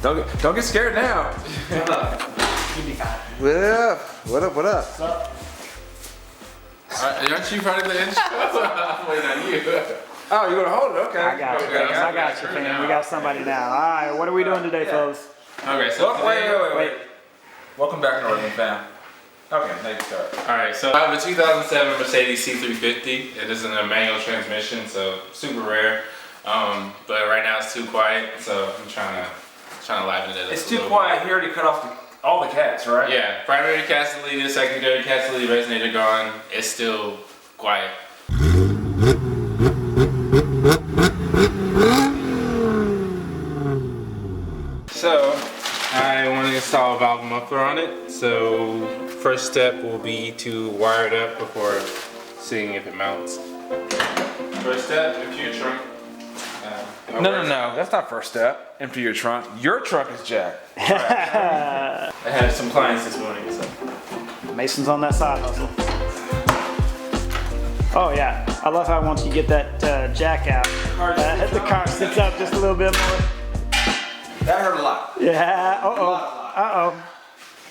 Don't get scared now. You'll be fine. Yeah. What up? What's up? Aren't you part of the intro? I'm waiting on you. Oh, you're gonna hold it? Okay. I got you, fam. I got you, fam. We got somebody now. All right, what are we doing today, folks? Okay, so wait. Welcome back, Northern fam. Okay, now you can start. Alright, so I have a 2007 Mercedes C350. It is in a manual transmission, so super rare. But right now it's too quiet, so I'm trying to liven it up. It's too quiet. He already cut off all the cats, right? Yeah, primary cats deleted, secondary cats deleted, resonator gone. It's still quiet. So I want to install a valve muffler on it. So first step will be to wire it up before seeing if it mounts. First step, empty your trunk. No. That's not first step. Empty your trunk. Your trunk is jacked. I had some clients this morning, so. Mason's on that side hustle. Oh yeah, I love how once you get that jack out, the car sits up just a little bit more. That hurt a lot. Yeah, uh-oh.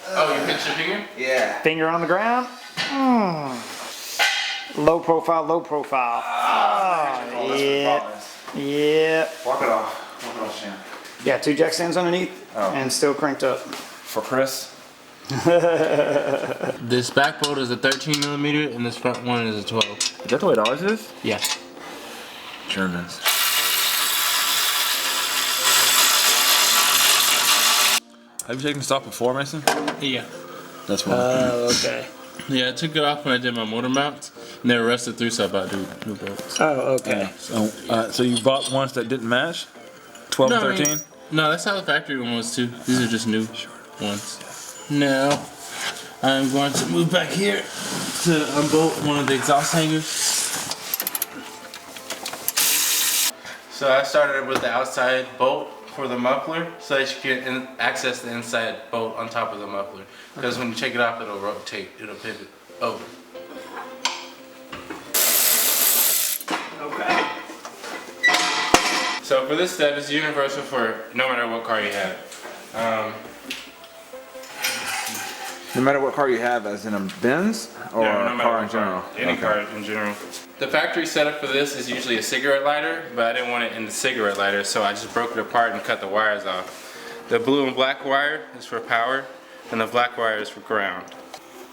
Oh, you pinched your finger? Yeah. Finger on the ground. Low profile. Oh, yeah. Walk it off, Shan. Yeah, 2 jack stands underneath and still cranked up. For Chris. This back bolt is a 13 millimeter and this front one is a 12. Is that the way it always is? Yeah. Germans. Have you taken this off before, Mason? Yeah. That's one. Okay. Yeah, I took it off when I did my motor mounts and they were rusted through, so I bought new bolts. Oh, okay. So you bought ones that didn't match? 12 and 13? No, that's how the factory one was too. These are just new ones. Now, I'm going to move back here to unbolt one of the exhaust hangers. So I started with the outside bolt for the muffler so that you can access the inside bolt on top of the muffler. Because when you take it off, it'll rotate, it'll pivot over. Okay. So for this step, it's universal for no matter what car you have. No matter what car you have, as in a Benz or No a car in general? Any car in general. The factory setup for this is usually a cigarette lighter, but I didn't want it in the cigarette lighter, so I just broke it apart and cut the wires off. The blue and black wire is for power, and the black wire is for ground.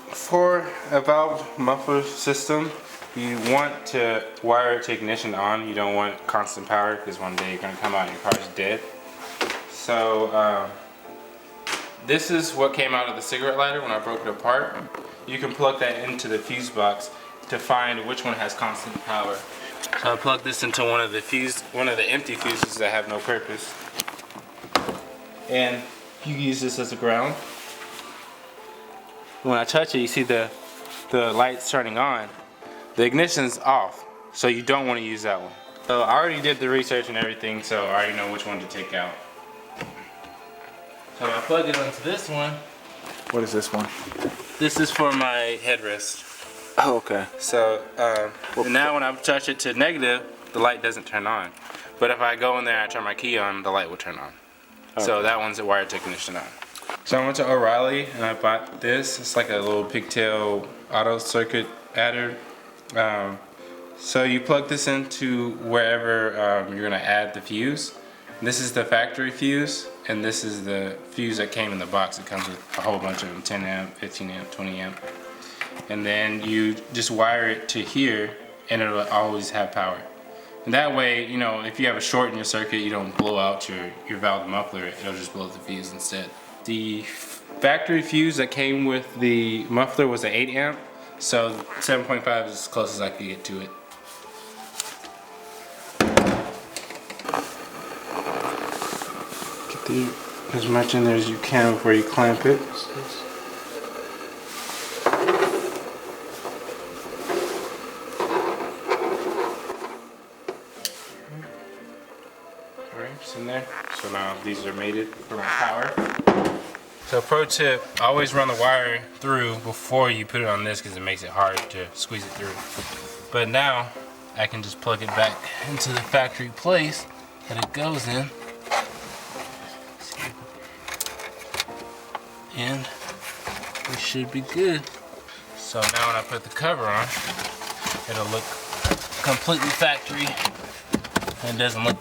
For a valve muffler system, you want to wire it to ignition on. You don't want constant power because one day you're going to come out and your car's dead. So this is what came out of the cigarette lighter when I broke it apart. You can plug that into the fuse box to find which one has constant power. So I plug this into one of the empty fuses that have no purpose. And you use this as a ground. When I touch it, you see the lights turning on. The ignition's off, so you don't want to use that one. So I already did the research and everything, so I already know which one to take out. So I plug it onto this one. What is this one? This is for my headrest. Oh, okay. So now when I touch it to negative, the light doesn't turn on. But if I go in there and I turn my key on, the light will turn on. Okay. So that one's a wired to ignition on. So I went to O'Reilly and I bought this. It's like a little pigtail auto circuit adder. So you plug this into wherever you're gonna add the fuse. This is the factory fuse, and this is the fuse that came in the box. It comes with a whole bunch of them, 10 amp, 15 amp, 20 amp. And then you just wire it to here, and it'll always have power. And that way, you know, if you have a short in your circuit, you don't blow out your valve muffler, it'll just blow the fuse instead. The factory fuse that came with the muffler was an 8 amp, so 7.5 is as close as I could get to it. Get as much in there as you can before you clamp it. Alright, it's in there. So now these are mated for my power. So pro tip, always run the wire through before you put it on this because it makes it hard to squeeze it through. But now I can just plug it back into the factory place that it goes in. And we should be good. So now when I put the cover on, it'll look completely factory and it doesn't look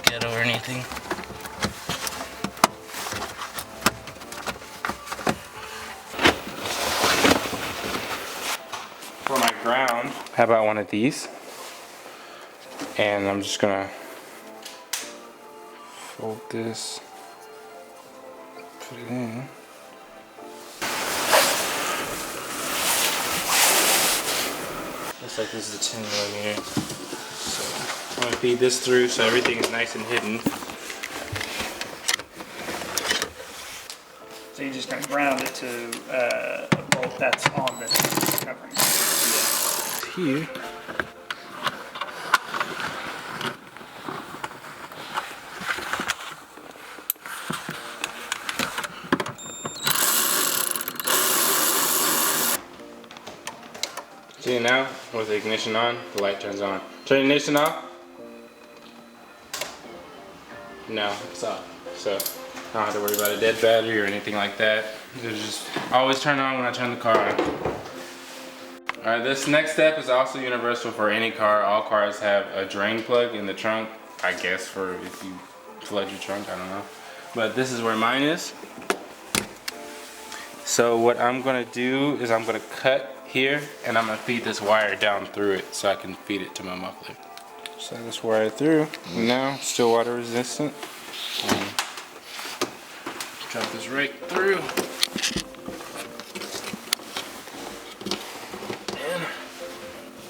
ghetto or anything. For my ground, how about one of these? And I'm just gonna fold this, put it in. Looks like this is a 10mm. So I'm gonna feed this through so everything is nice and hidden. So you're just going to ground it to a bolt that's on the covering. Here. See now, with the ignition on, the light turns on. Turn the ignition off. No, it's off. So I don't have to worry about a dead battery or anything like that. It'll just always turn on when I turn the car on. Alright, this next step is also universal for any car. All cars have a drain plug in the trunk, I guess, for if you flood your trunk, I don't know. But this is where mine is. So what I'm gonna do is I'm gonna cut here and I'm gonna feed this wire down through it so I can feed it to my muffler. So this wire through, now still water resistant. Drop this right through. And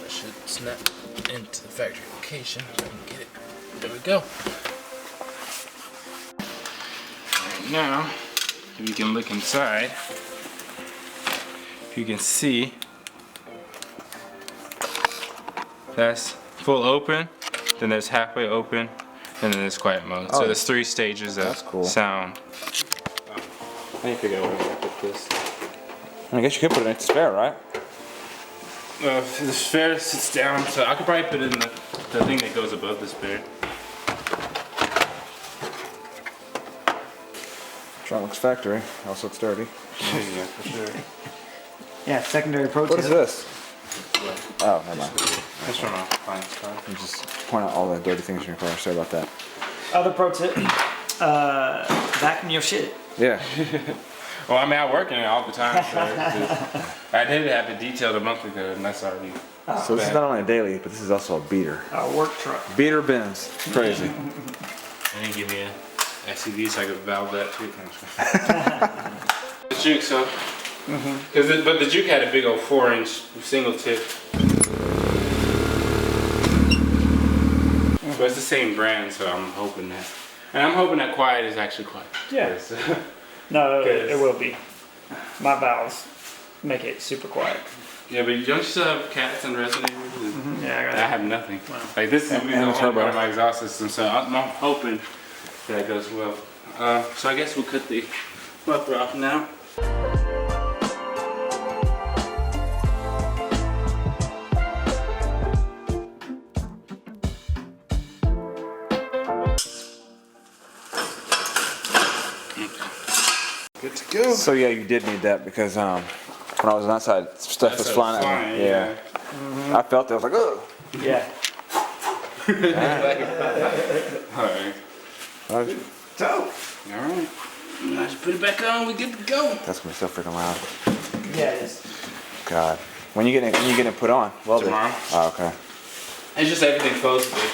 I should snap into the factory location so I can get it. There we go. Right now, if you can look inside, if you can see, that's full open, then there's halfway open, and then there's quiet mode. So there's 3 stages of sound. I need to figure out where to put this. I guess you could put it in the spare, right? Well, if the spare sits down, so I could probably put it in the thing that goes above the spare. Trunk looks factory. Also looks dirty. Yeah, for sure. Yeah, secondary pro What tip. is this? Oh, never mind. That's from my client's car. You just point out all the dirty things in your car. Sorry about that. Other pro tip, vacuum your shit. Yeah. Well, I mean, I work in it all the time, so I did have to detail a month ago, and that's already. So this is not only a daily, but this is also a beater. Work truck. Beater Benz. Crazy. And he gave me a SUV so I could valve that too. The Juke, so. But the Juke had a big old 4-inch single tip. But it's the same brand, so I'm hoping that. And I'm hoping that quiet is actually quiet. Yeah. No, it will be. My valves make it super quiet. Yeah, but don't you still have cats and resonators? Yeah, I have nothing. Like this is the only part of my exhaust system, so I'm hoping that goes well. So I guess we'll cut the muffler off now. Good to go. So yeah, you did need that because when I was outside, stuff was flying at me. Yeah. I felt it. I was like, oh. Yeah. Alright. Dope. Alright. Now just put it back on, we good to go. That's gonna be so freaking loud. Yeah, it is. God. When you getting it put on? Well, Tomorrow. Oh, okay. It's just everything close to it.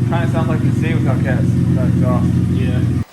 Kind of sounds like the Z without cats. Without exhaust. Yeah.